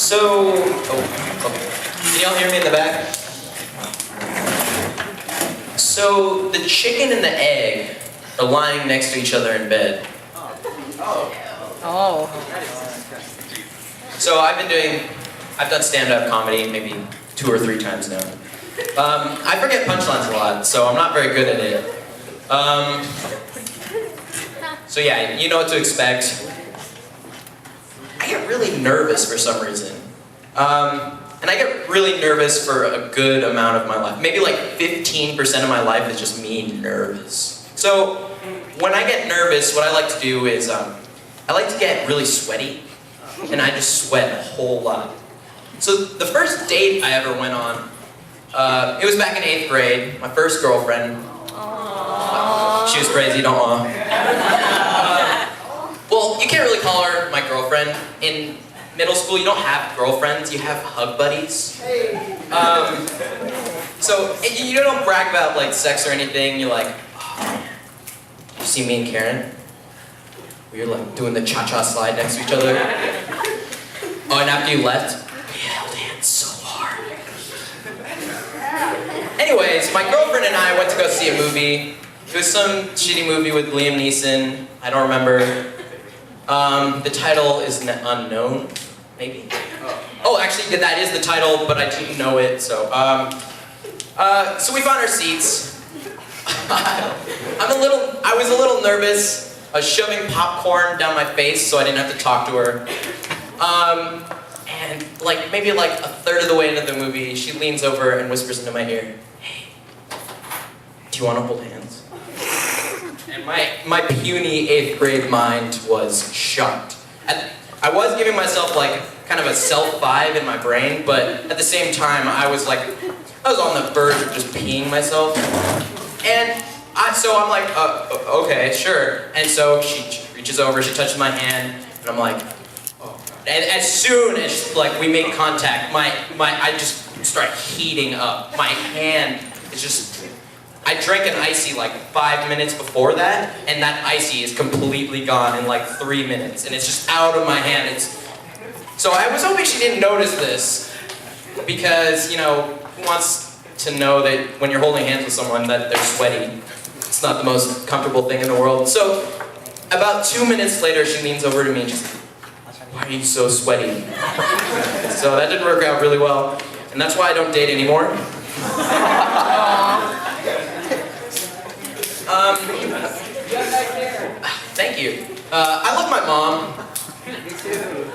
Can y'all hear me in the back? So, the chicken and the egg are lying next to each other in bed. Oh. So I've done stand-up comedy maybe 2 or 3 times now. I forget punchlines a lot, so I'm not very good at it. So yeah, you know what to expect. I get really nervous for some reason. And I get really nervous for a good amount of my life. Maybe like 15% of my life is just me nervous. So when I get nervous, what I like to do is I like to get really sweaty, and I just sweat a whole lot. So the first date I ever went on, it was back in 8th grade, my first girlfriend. Aww. She was crazy, don't want. Well, you can't really call her my girlfriend. In middle school, you don't have girlfriends, you have hug buddies. So you don't brag about like sex or anything, you're like, oh, you see me and Karen? We were like doing the cha-cha slide next to each other. Oh, and after you left, we held hands so hard. Anyways, my girlfriend and I went to go see a movie. It was some shitty movie with Liam Neeson. I don't remember. The title is unknown, maybe? Oh, actually, that is the title, but I didn't know it, so. So we found our seats. I was a little nervous. I was shoving popcorn down my face so I didn't have to talk to her. And maybe a third of the way into the movie, she leans over and whispers into my ear, "Hey, do you want to hold hands?" And my puny 8th grade mind was shocked. I was giving myself kind of a self-vibe in my brain, but at the same time, I was on the verge of just peeing myself. And so I'm like, okay, sure. And so she reaches over, she touches my hand, and I'm like, oh. And as soon as we make contact, I just start heating up. My hand is just, I drank an icy 5 minutes before that, and that icy is completely gone in 3 minutes, and it's just out of my hand. So I was hoping she didn't notice this, because, who wants to know that when you're holding hands with someone that they're sweaty? It's not the most comfortable thing in the world. So about 2 minutes later, she leans over to me and she's like, "Why are you so sweaty?" So that didn't work out really well, and that's why I don't date anymore. Thank you. I love my mom.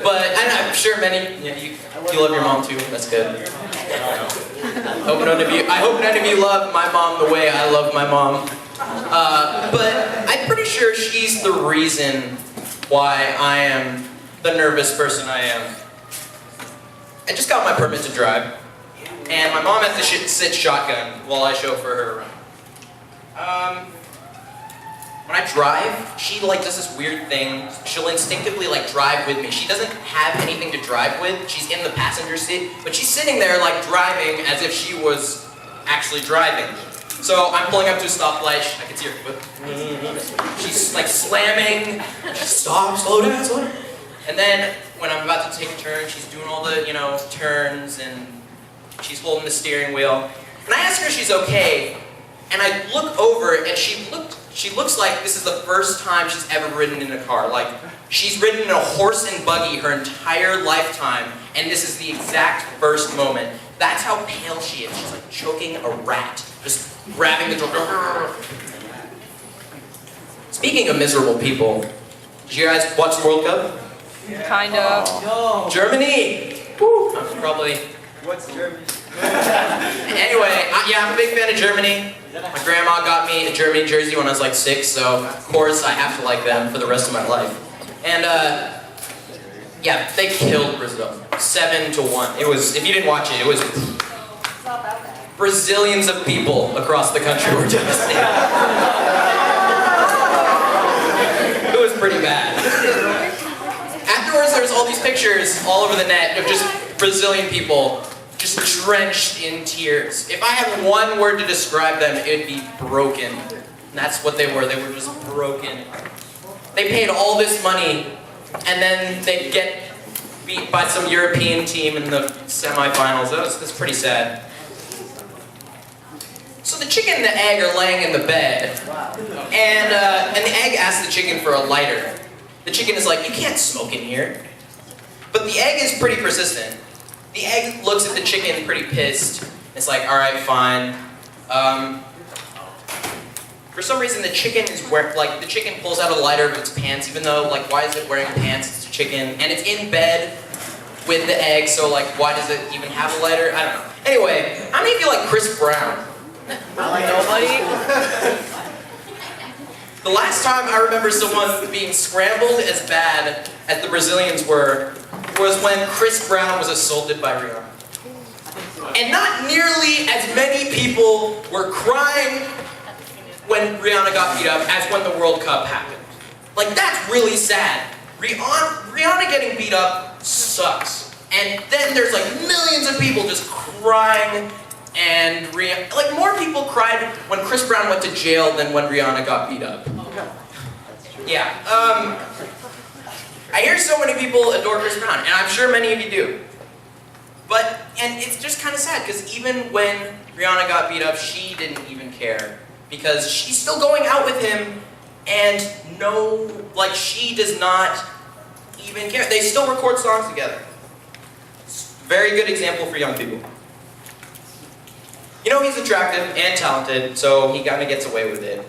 But I'm sure many, you love your mom too, that's good. I hope none of you love my mom the way I love my mom. But I'm pretty sure she's the reason why I am the nervous person I am. I just got my permit to drive, and my mom has to sit shotgun while I chauffeur her around. When I drive, she does this weird thing. She'll instinctively drive with me. She doesn't have anything to drive with. She's in the passenger seat, but she's sitting there driving as if she was actually driving. So I'm pulling up to a stoplight. I can see her foot. She's slamming. Stop, slow down, slow down. And then when I'm about to take a turn, she's doing all the turns, and she's holding the steering wheel. And I ask her if she's okay, and I look over, and she looks like this is the first time she's ever ridden in a car. She's ridden in a horse and buggy her entire lifetime, and this is the exact first moment. That's how pale she is. She's choking a rat, just grabbing the door. Speaking of miserable people, did you guys watch the World Cup? Kind of. No. Germany! Woo. I'm probably... What's Germany? Anyway, yeah, I'm a big fan of Germany. My grandma got me a Germany jersey when I was 6, so of course I have to like them for the rest of my life. And yeah, they killed Brazil, 7-1. It was, if you didn't watch it, it was Brazilians of people across the country were devastated. It was pretty bad. Afterwards, there was all these pictures all over the net of just Brazilian people just drenched in tears. If I had one word to describe them, it would be broken. And that's what they were just broken. They paid all this money, and then they'd beat by some European team in the semifinals. That's pretty sad. So the chicken and the egg are laying in the bed, and the egg asks the chicken for a lighter. The chicken is like, "You can't smoke in here." But the egg is pretty persistent. The egg looks at the chicken pretty pissed. It's like, "All right, fine." For some reason, the chicken the chicken pulls out a lighter of its pants, even though, why is it wearing pants? It's a chicken, and it's in bed with the egg, so, why does it even have a lighter? I don't know. Anyway, how many of you like Chris Brown? Nobody? The last time I remember someone being scrambled as bad as the Brazilians were was when Chris Brown was assaulted by Rihanna. And not nearly as many people were crying when Rihanna got beat up as when the World Cup happened. That's really sad. Rihanna getting beat up sucks. And then there's millions of people just crying, and more people cried when Chris Brown went to jail than when Rihanna got beat up. Yeah. I hear so many people adore Chris Brown, and I'm sure many of you do. And it's just kind of sad, because even when Rihanna got beat up, she didn't even care. Because she's still going out with him, and she does not even care. They still record songs together. Very good example for young people. He's attractive and talented, so he kind of gets away with it.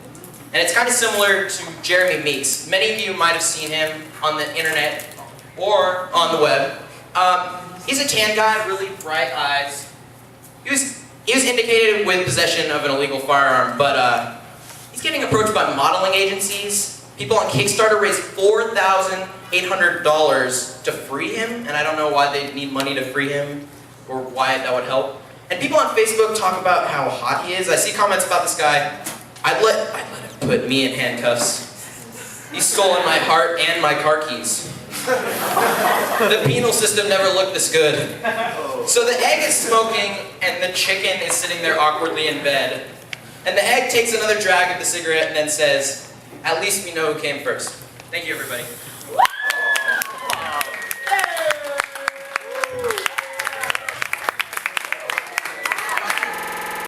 And it's kind of similar to Jeremy Meeks. Many of you might have seen him on the internet or on the web. He's a tan guy, really bright eyes. He was indicated with possession of an illegal firearm, but he's getting approached by modeling agencies. People on Kickstarter raised $4,800 to free him, and I don't know why they need money to free him or why that would help. And people on Facebook talk about how hot he is. I see comments about this guy. I'd let him put me in handcuffs. He's stolen my heart and my car keys. The penal system never looked this good. So the egg is smoking, and the chicken is sitting there awkwardly in bed. And the egg takes another drag of the cigarette and then says, "At least we know who came first." Thank you, everybody.